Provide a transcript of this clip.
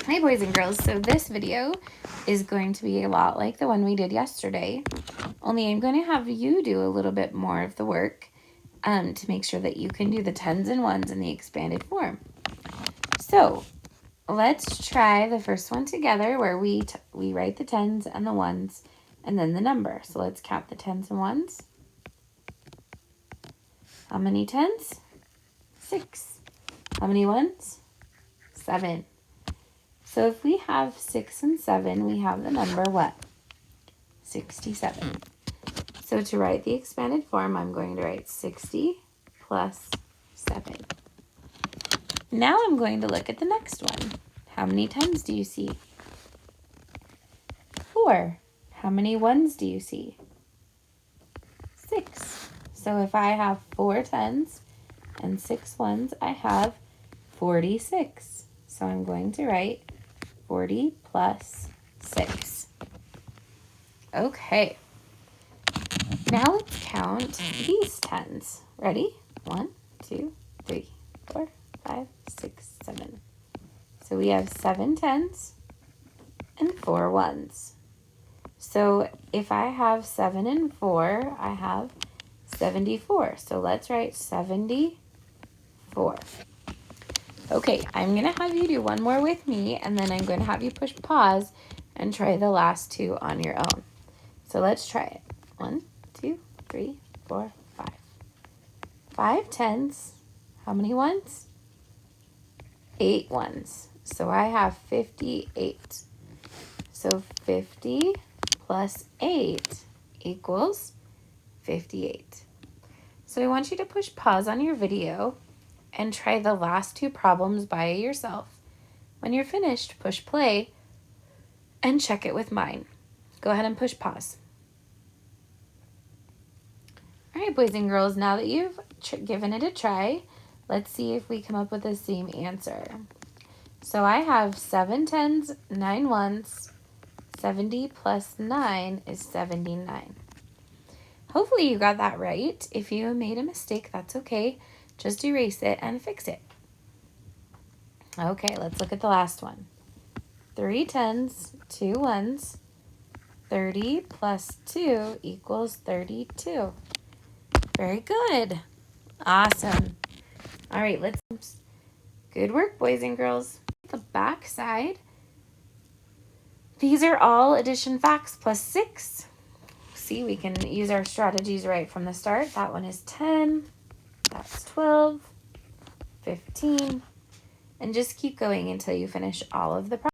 Hi boys and girls, so this video is going to be a lot like the one we did yesterday, only I'm going to have you do a little bit more of the work to make sure that you can do the tens and ones in the expanded form. So let's try the first one together where we write the tens and the ones and then the number. So let's count the tens and ones. How many tens? 6. How many ones? 7. So if we have 6 and 7, we have the number what? 67. So to write the expanded form, I'm going to write 60 plus 7. Now I'm going to look at the next one. How many tens do you see? 4. How many ones do you see? 6. So if I have 4 tens and 6 ones, I have 46. So I'm going to write 40 plus 6. Okay. Now let's count these tens. Ready? 1, 2, 3, 4, 5, 6, 7. So we have 7 tens and 4 ones. So if I have 7 and 4, I have 74. So let's write 74. Okay, I'm going to have you do one more with me, and then I'm going to have you push pause and try the last two on your own. So let's try it. 1, 2, 3, 4, 5. 5 tens. How many ones? 8 ones. So I have 58. So 50 plus 8 equals 58. So I want you to push pause on your video and try the last two problems by yourself. When you're finished, push play and check it with mine. Go ahead and push pause. All right, boys and girls, now that you've given it a try, let's see if we come up with the same answer. So I have 7 tens, 9 ones. 70 plus 9 is 79. Hopefully you got that right. If you made a mistake, that's okay. Just erase it and fix it. Okay, let's look at the last one. 3 tens, 2 ones. 30 plus 2 equals 32. Very good. Awesome. All right, good work, boys and girls. The back side. These are all addition facts plus 6. See, we can use our strategies right from the start. That one is 10. That's 12, 15, and just keep going until you finish all of the problems.